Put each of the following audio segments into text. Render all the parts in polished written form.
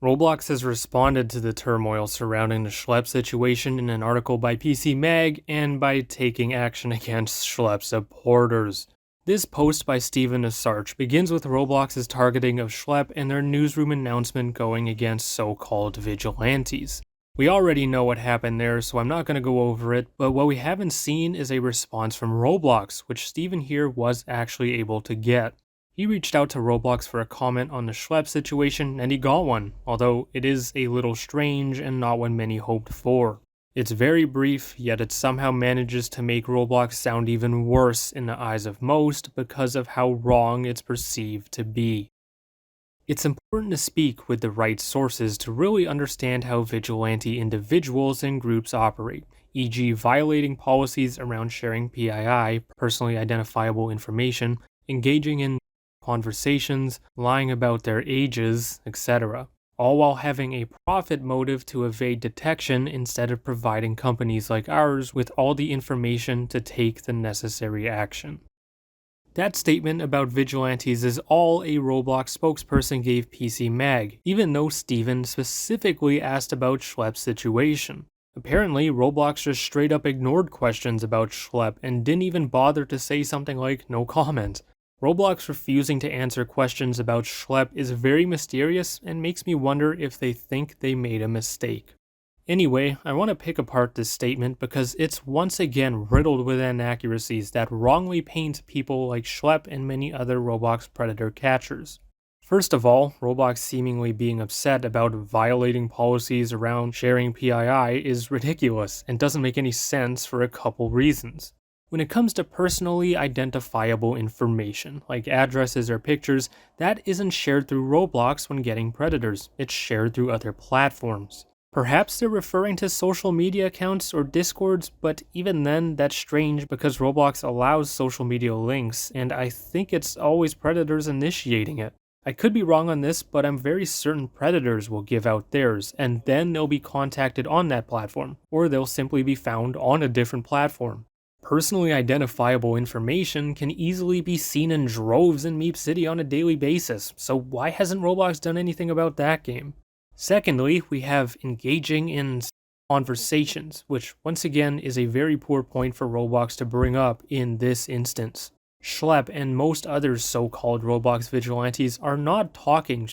Roblox has responded to the turmoil surrounding the Schlep situation in an article by PCMag and by taking action against Schlep supporters. This post by Steven Asarch begins with Roblox's targeting of Schlep and their newsroom announcement going against so-called vigilantes. We already know what happened there, so I'm not going to go over it, but what we haven't seen is a response from Roblox, which Steven here was actually able to get. He reached out to Roblox for a comment on the Schlep situation, and he got one, although it is a little strange and not what many hoped for. It's very brief, yet it somehow manages to make Roblox sound even worse in the eyes of most because of how wrong it's perceived to be. It's important to speak with the right sources to really understand how vigilante individuals and groups operate, e.g. violating policies around sharing PII, personally identifiable information, engaging in conversations, lying about their ages, etc., all while having a profit motive to evade detection instead of providing companies like ours with all the information to take the necessary action. That statement about vigilantes is all a Roblox spokesperson gave PCMag, even though Steven specifically asked about Schlep's situation. Apparently, Roblox just straight up ignored questions about Schlep and didn't even bother to say something like no comment. Roblox refusing to answer questions about Schlep is very mysterious and makes me wonder if they think they made a mistake. Anyway, I want to pick apart this statement because it's once again riddled with inaccuracies that wrongly paint people like Schlep and many other Roblox predator catchers. First of all, Roblox seemingly being upset about violating policies around sharing PII is ridiculous and doesn't make any sense for a couple reasons. When it comes to personally identifiable information, like addresses or pictures, that isn't shared through Roblox when getting predators, it's shared through other platforms. Perhaps they're referring to social media accounts or discords, but even then, that's strange because Roblox allows social media links, and I think it's always predators initiating it. I could be wrong on this, but I'm very certain predators will give out theirs, and then they'll be contacted on that platform, or they'll simply be found on a different platform. Personally identifiable information can easily be seen in droves in Meep City on a daily basis, so why hasn't Roblox done anything about that game? Secondly, we have engaging in conversations, which once again is a very poor point for Roblox to bring up in this instance. Schlep and most other so-called Roblox vigilantes are not talking.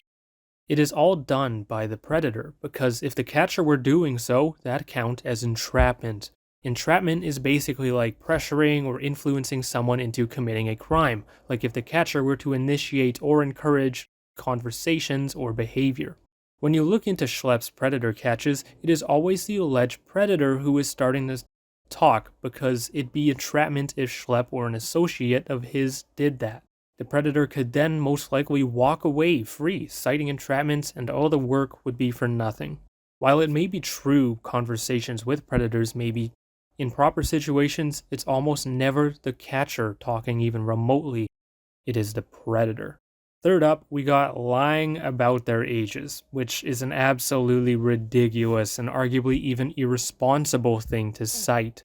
It is all done by the predator, because if the catcher were doing so, that count as entrapment. Entrapment is basically like pressuring or influencing someone into committing a crime, like if the catcher were to initiate or encourage conversations or behavior. When you look into Schlep's predator catches, it is always the alleged predator who is starting to talk because it'd be entrapment if Schlep or an associate of his did that. The predator could then most likely walk away free, citing entrapment, and all the work would be for nothing. While it may be true conversations with predators may be in proper situations, it's almost never the catcher talking even remotely. It is the predator. Third up, we got lying about their ages, which is an absolutely ridiculous and arguably even irresponsible thing to cite.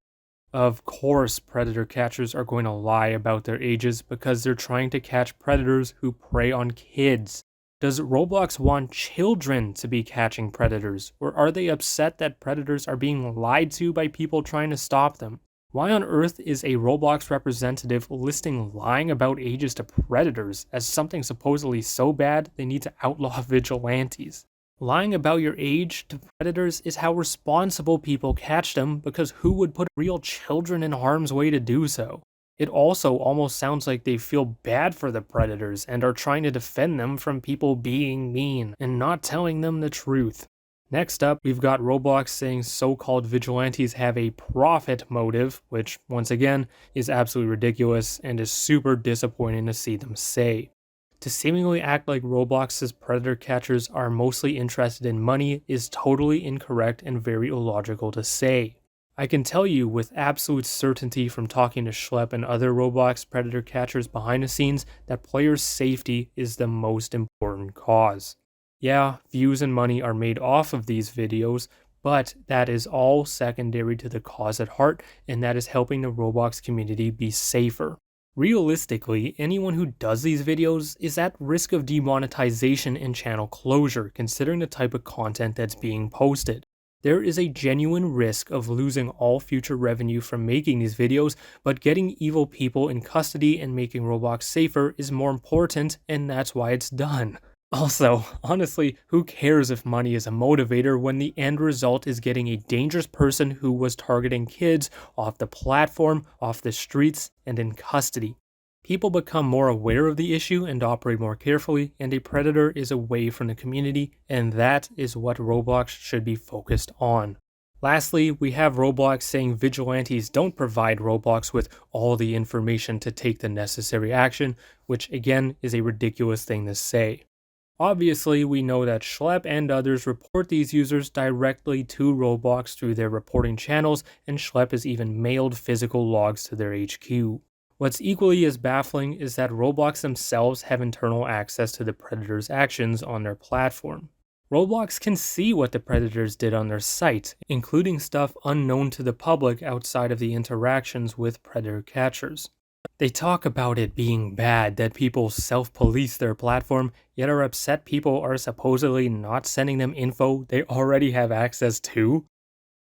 Of course, predator catchers are going to lie about their ages because they're trying to catch predators who prey on kids. Does Roblox want children to be catching predators, or are they upset that predators are being lied to by people trying to stop them? Why on earth is a Roblox representative listing lying about ages to predators as something supposedly so bad they need to outlaw vigilantes? Lying about your age to predators is how responsible people catch them, because who would put real children in harm's way to do so? It also almost sounds like they feel bad for the predators and are trying to defend them from people being mean and not telling them the truth. Next up, we've got Roblox saying so-called vigilantes have a profit motive, which, once again, is absolutely ridiculous and is super disappointing to see them say. To seemingly act like Roblox's predator catchers are mostly interested in money is totally incorrect and very illogical to say. I can tell you with absolute certainty from talking to Schlep and other Roblox predator catchers behind the scenes that players' safety is the most important cause. Yeah, views and money are made off of these videos, but that is all secondary to the cause at heart, and that is helping the Roblox community be safer. Realistically, anyone who does these videos is at risk of demonetization and channel closure, considering the type of content that's being posted. There is a genuine risk of losing all future revenue from making these videos, but getting evil people in custody and making Roblox safer is more important, and that's why it's done. Also, honestly, who cares if money is a motivator when the end result is getting a dangerous person who was targeting kids off the platform, off the streets, and in custody? People become more aware of the issue and operate more carefully, and a predator is away from the community, and that is what Roblox should be focused on. Lastly, we have Roblox saying vigilantes don't provide Roblox with all the information to take the necessary action, which again is a ridiculous thing to say. Obviously, we know that Schlep and others report these users directly to Roblox through their reporting channels, and Schlep has even mailed physical logs to their HQ. What's equally as baffling is that Roblox themselves have internal access to the predator's actions on their platform. Roblox can see what the predators did on their site, including stuff unknown to the public outside of the interactions with predator catchers. They talk about it being bad that people self-police their platform, yet are upset people are supposedly not sending them info they already have access to.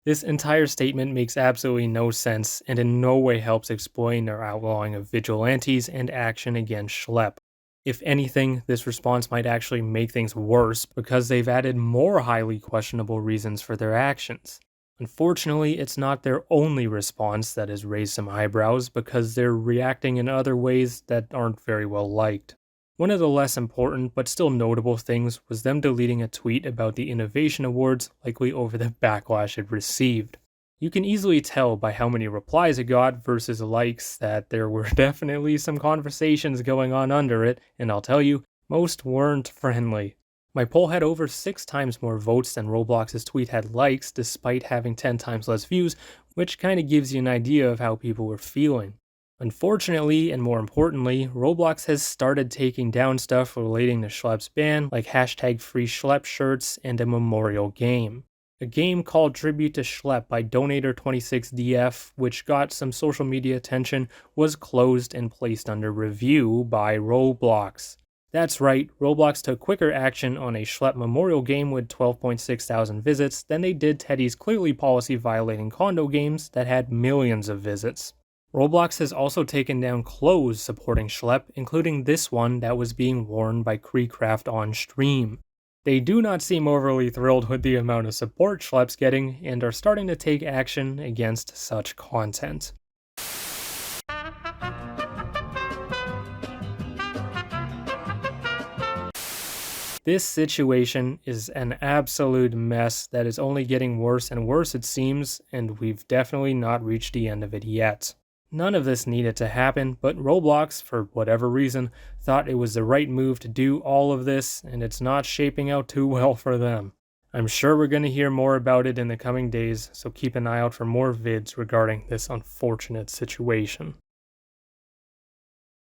This entire statement makes absolutely no sense and in no way helps explain their outlawing of vigilantes and action against Schlep. If anything, this response might actually make things worse because they've added more highly questionable reasons for their actions. Unfortunately, it's not their only response that has raised some eyebrows because they're reacting in other ways that aren't very well liked. One of the less important but still notable things was them deleting a tweet about the Innovation Awards, likely over the backlash it received. You can easily tell by how many replies it got versus likes that there were definitely some conversations going on under it, and I'll tell you, most weren't friendly. My poll had over 6 times more votes than Roblox's tweet had likes, despite having 10 times less views, which kinda gives you an idea of how people were feeling. Unfortunately, and more importantly, Roblox has started taking down stuff relating to Schlep's ban, like hashtag free Schlep shirts and a memorial game. A game called Tribute to Schlep by Donator26DF, which got some social media attention, was closed and placed under review by Roblox. That's right, Roblox took quicker action on a Schlep memorial game with 12.6 thousand visits than they did Teddy's clearly policy-violating condo games that had millions of visits. Roblox has also taken down clothes supporting Schlep, including this one that was being worn by KreeCraft on stream. They do not seem overly thrilled with the amount of support Schlep's getting and are starting to take action against such content. This situation is an absolute mess that is only getting worse and worse it seems, and we've definitely not reached the end of it yet. None of this needed to happen, but Roblox, for whatever reason, thought it was the right move to do all of this, and it's not shaping out too well for them. I'm sure we're going to hear more about it in the coming days, so keep an eye out for more vids regarding this unfortunate situation.